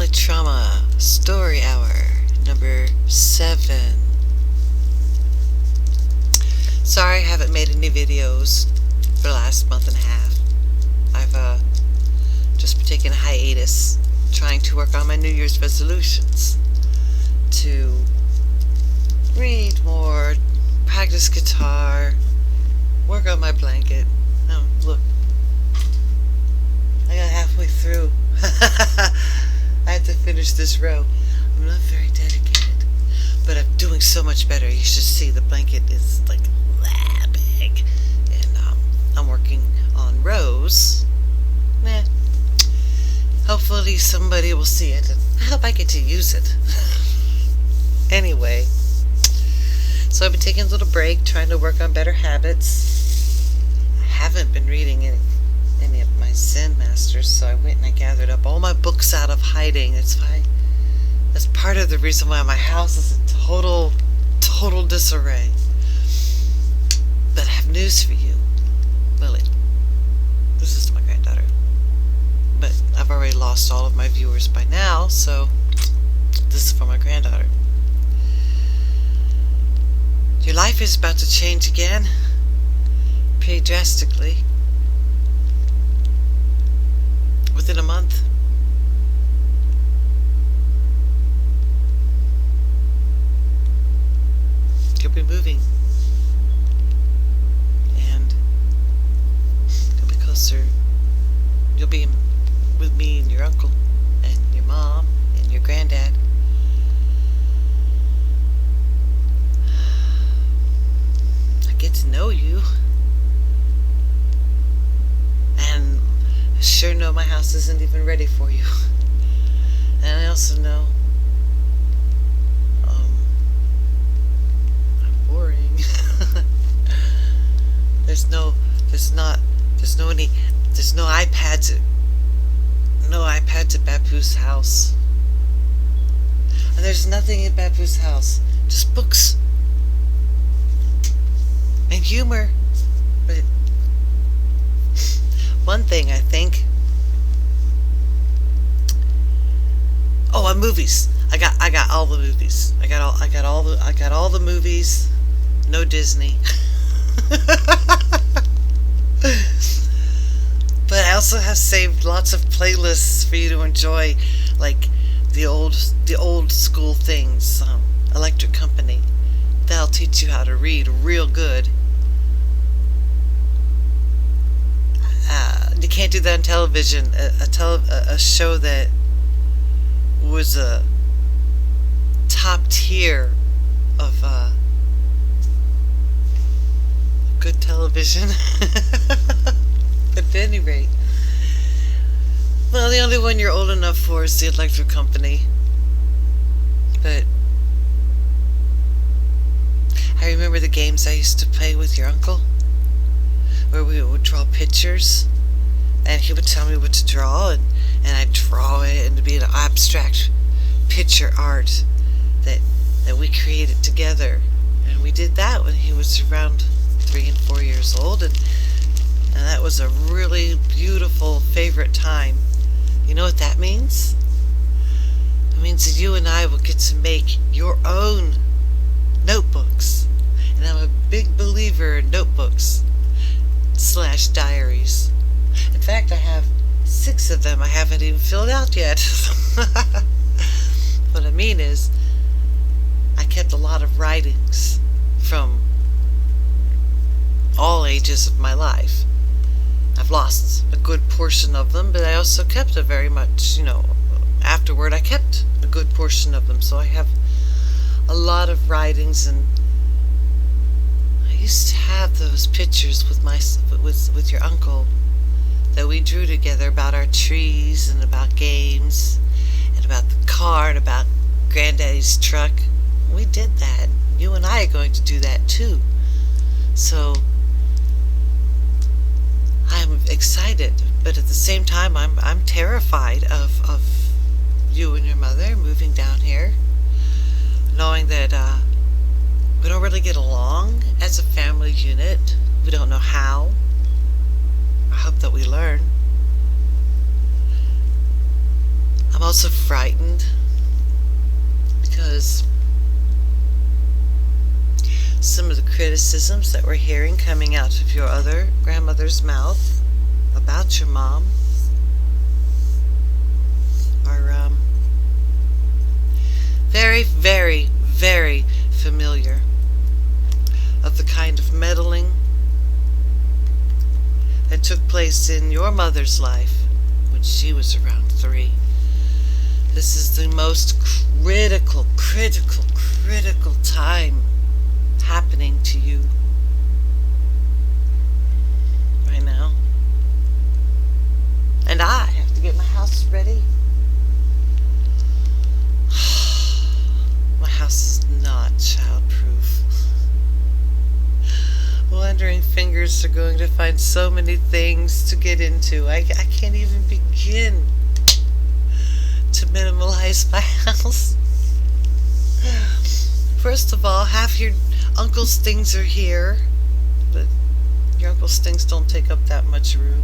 Childhood Trauma Story Hour number 7. Sorry I haven't made any videos for the last month and a half. I've just been taking a hiatus trying to work on my New Year's resolutions to read more, practice guitar, work on my blanket. Oh, look. I got halfway through. I had to finish this row. I'm not very dedicated, but I'm doing so much better. You should see the blanket is like that big, and I'm working on rows. Hopefully somebody will see it, and I hope I get to use it. Anyway, so I've been taking a little break, trying to work on better habits. I haven't been reading any of my Zen masters, so I went and I gathered up all my books out of hiding. That's part of the reason why my house is in total disarray. But I have news for you, Lily. This is my granddaughter. But I've already lost all of my viewers by now, so this is for my granddaughter. Your life is about to change again, pretty drastically. Within a month. You'll be moving. And you'll be closer. You'll be with me and your uncle and your mom and your granddad. I get to know you. And I sure know my house isn't even ready for you. And I also know I'm boring. There's no iPads at Bapu's house. And there's nothing at Bapu's house. Just books. And humor. But one thing I think. Oh, and movies. I got all the movies. I got all the movies. No Disney. But I also have saved lots of playlists for you to enjoy, like the old school things. Electric Company. That'll teach you how to read real good. You can't do that on television. A show that was a top tier of good television. At any rate, well, the only one you're old enough for is the Electric Company. But I remember the games I used to play with your uncle, where we would draw pictures, and he would tell me what to draw, and I'd draw it, and it'd be an abstract picture art that we created together. And we did that when he was around 3 and 4 years old, and that was a really beautiful favorite time. You know what that means? It means that you and I will get to make your own notebooks. And I'm a big believer in notebooks / diaries. In fact, I have 6 of them I haven't even filled out yet. What I mean is, I kept a lot of writings from all ages of my life. I've lost a good portion of them, but I also kept a very much, afterward I kept a good portion of them. So I have a lot of writings, and I used to have those pictures with your uncle that we drew together about our trees and about games and about the car and about Granddaddy's truck. We did that. You and I are going to do that too. So I'm excited, but at the same time I'm terrified of you and your mother moving down here, knowing that we don't really get along as a family unit. We don't know how. I hope that we learn. I'm also frightened because some of the criticisms that we're hearing coming out of your other grandmother's mouth about your mom are very, very, very familiar of the kind of meddling that took place in your mother's life when she was around 3. This is the most critical time happening to you right now. And I have to get my house ready. My house is not childproof. Wandering fingers are going to find so many things to get into. I can't even begin to minimalize my house. First of all, half your uncle's things are here, but your uncle's things don't take up that much room.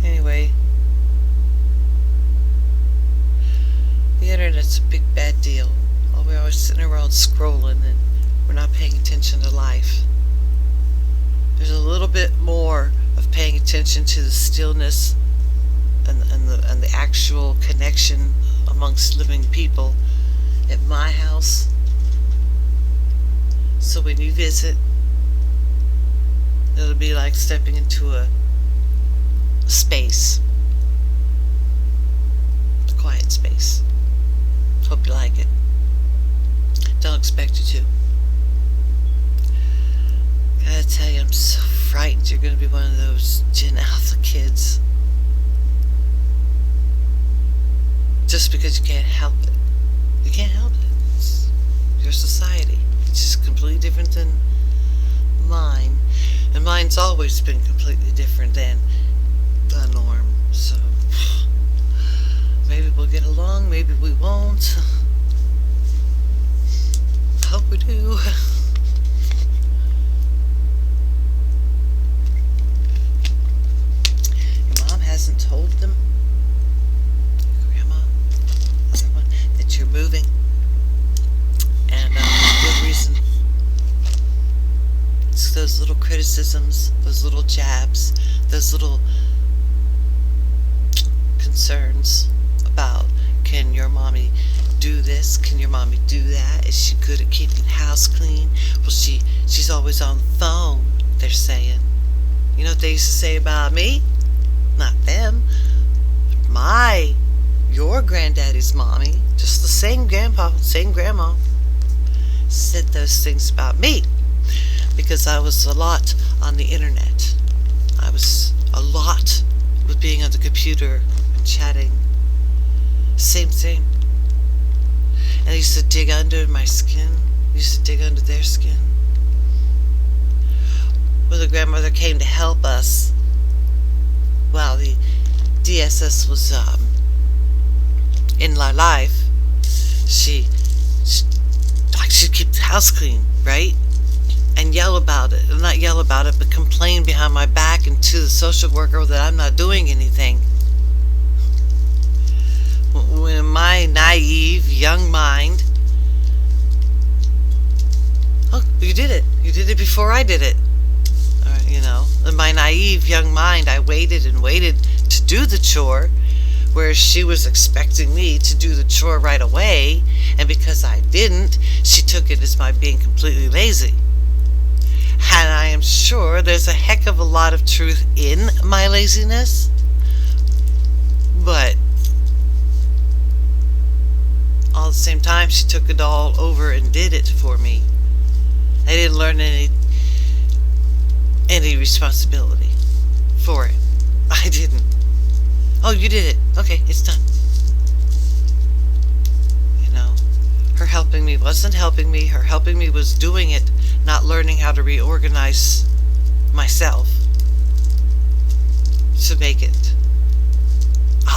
Anyway, the internet's a big bad deal. We're always sitting around scrolling and we're not paying attention to life. There's a little bit more of paying attention to the stillness and the actual connection amongst living people at my house. So when you visit, it'll be like stepping into a space, a quiet space. Hope you like it. Don't expect you to. Gotta tell you, I'm so frightened you're gonna be one of those Gen Alpha kids. Just because you can't help it. You can't help it. It's your society. It's just completely different than mine. And mine's always been completely different than the norm. So maybe we'll get along, maybe we won't. I hope we do. Your mom hasn't told them, your grandma, other one, that you're moving. And good reason. It's those little criticisms, those little jabs, those little concerns about, can your mommy do this? Can your mommy do that? Is she good at keeping the house clean? Well, she's always on the phone, they're saying. You know what they used to say about me? Not them. Your granddaddy's mommy, just the same grandpa, same grandma, said those things about me because I was a lot on the internet. I was a lot with being on the computer and chatting. Same thing. And I used to dig under my skin. I used to dig under their skin. When the grandmother came to help us, while the DSS was in my life, she'd keep the house clean, right? And yell about it. Not yell about it, but complain behind my back and to the social worker that I'm not doing anything. When in my naive, young mind, oh, you did it. You did it before I did it. You know, in my naive, young mind, I waited and waited to do the chore, whereas she was expecting me to do the chore right away, and because I didn't, she took it as my being completely lazy. And I am sure there's a heck of a lot of truth in my laziness, but all at the same time, she took it all over and did it for me. I didn't learn any responsibility for it. I didn't. Oh, you did it. Okay, it's done. You know, her helping me wasn't helping me. Her helping me was doing it, not learning how to reorganize myself to make it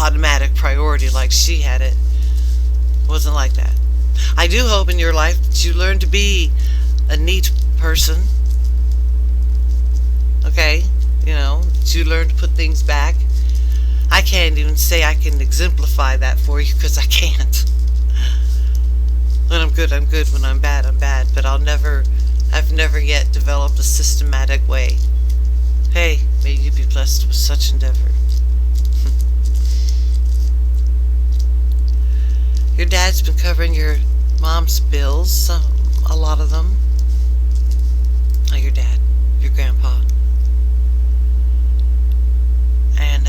automatic priority like she had it. It wasn't like that. I do hope in your life that you learn to be a neat person. Okay? You know, that you learn to put things back. I can't even say I can exemplify that for you because I can't. When I'm good, I'm good. When I'm bad, I'm bad. But I've never yet developed a systematic way. Hey, may you be blessed with such endeavor. Your dad's been covering your mom's bills, a lot of them. Not your dad, your grandpa. And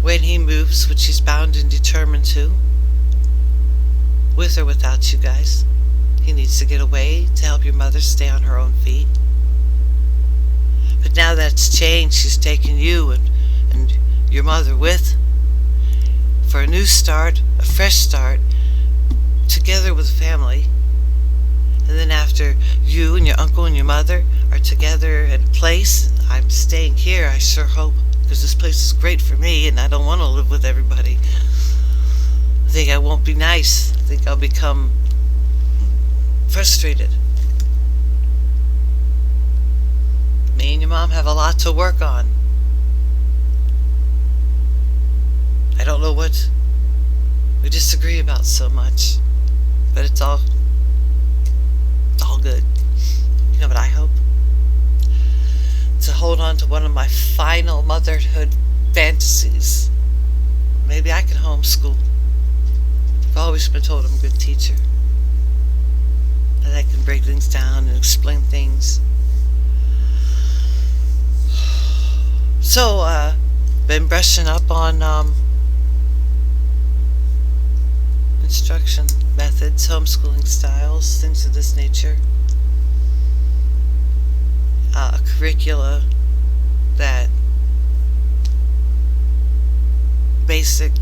when he moves, which he's bound and determined to, with or without you guys, he needs to get away to help your mother stay on her own feet. But now that's changed, he's taken you and your mother with for a new start, a fresh start, together with family. And then after you and your uncle and your mother are together in a place, and I'm staying here, I sure hope, because this place is great for me and I don't want to live with everybody. I think I won't be nice. I think I'll become frustrated. Me and your mom have a lot to work on. I don't know what we disagree about so much, but it's all good. You know what I hope? To hold on to one of my final motherhood fantasies. Maybe I can homeschool. I've always been told I'm a good teacher. That I can break things down and explain things. So, been brushing up on instruction methods, homeschooling styles, things of this nature. A curricula that basic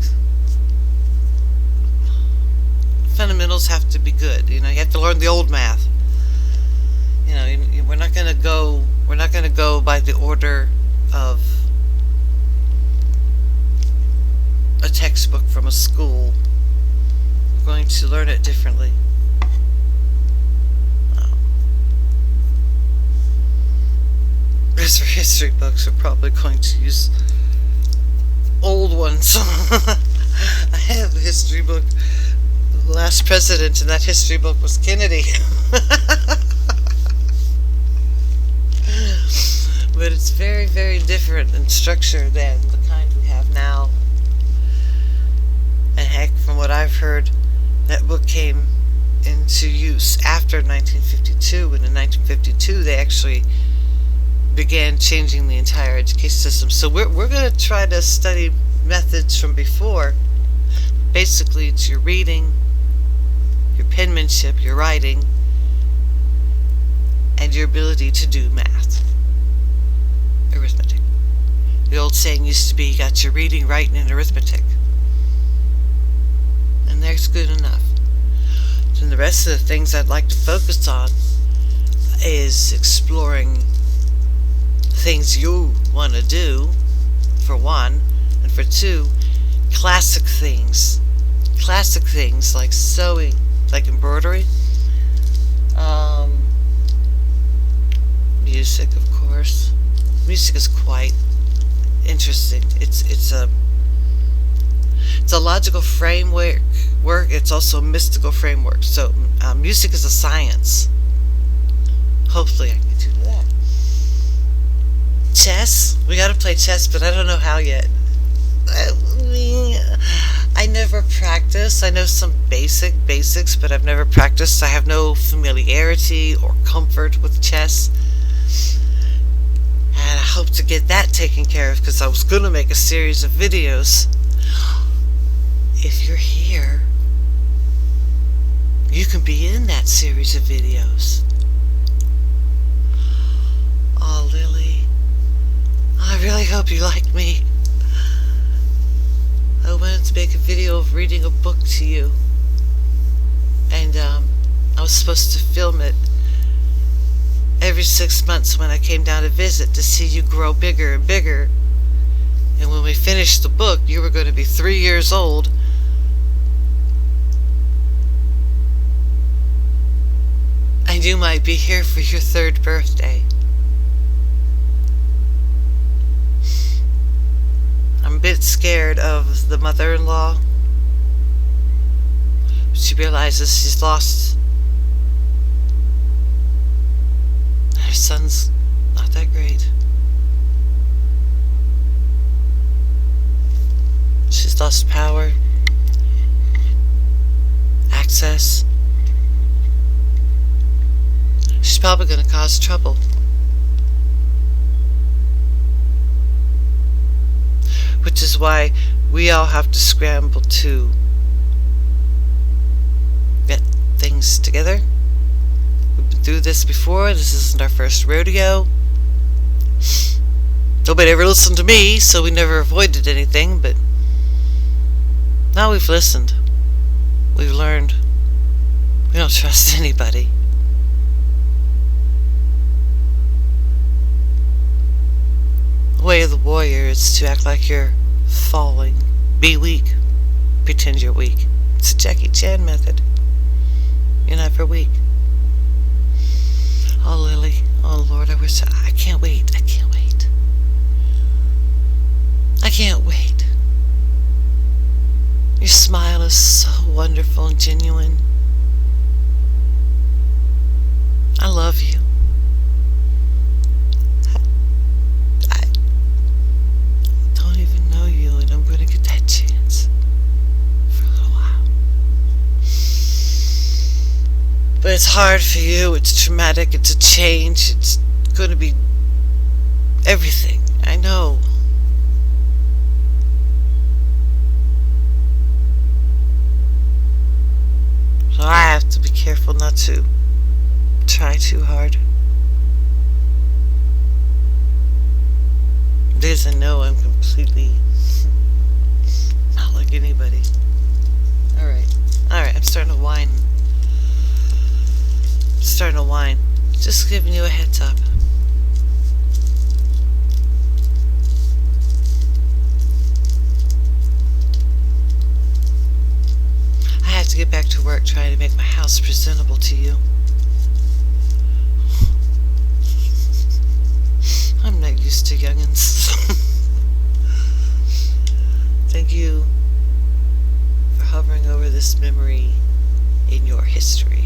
fundamentals have to be good. You have to learn the old math. We're not going to go by the order of a textbook from a school. We're going to learn it differently. As for history books, we're probably going to use old ones. I have a history book. The last president in that history book was Kennedy. But it's very, very different in structure than the kind we have now. And heck, from what I've heard, that book came into use after 1952. And in 1952, they actually began changing the entire education system. So we're going to try to study methods from before. Basically, it's your reading, your penmanship, your writing, and your ability to do math, arithmetic. The old saying used to be, you got your reading, writing, and arithmetic. And that's good enough. And the rest of the things I'd like to focus on is exploring things you want to do, for one, and for two, classic things like sewing, like embroidery, music, of course. Music is quite interesting. It's a logical framework. It's also a mystical framework. So music is a science. Hopefully I can do that. Chess. We gotta play chess, but I don't know how yet. I never practice. I know some basics, but I've never practiced. I have no familiarity or comfort with chess. And I hope to get that taken care of, because I was going to make a series of videos. If you're here, you can be in that series of videos. Oh, Lily, I really hope you like me. I wanted to make a video of reading a book to you, and I was supposed to film it every 6 months when I came down to visit, to see you grow bigger and bigger. And when we finished the book, you were going to be 3 years old. And you might be here for your 3rd birthday. scared of the mother-in-law. She realizes she's lost. Her son's not that great. She's lost power, access. She's probably going to cause trouble. Which is why we all have to scramble to get things together. We've been through this before. This isn't our first rodeo. Nobody ever listened to me, so we never avoided anything, but now we've listened. We've learned. We don't trust anybody. The way of the warrior is to act like you're falling. Be weak. Pretend you're weak. It's a Jackie Chan method. You're never weak. Oh, Lily. Oh, Lord, I wish I can't wait. I can't wait. I can't wait. Your smile is so wonderful and genuine. I love you. I don't even know you, and I'm going to get that chance for a little while. But it's hard for you. It's traumatic. It's a change. It's going to be everything. I know. So I have to be careful not to try too hard. Because I know I'm completely not like anybody. Alright, I'm starting to whine. Just giving you a heads up. I have to get back to work trying to make my house presentable to you. I'm not used to youngins. Thank you for hovering over this memory in your history.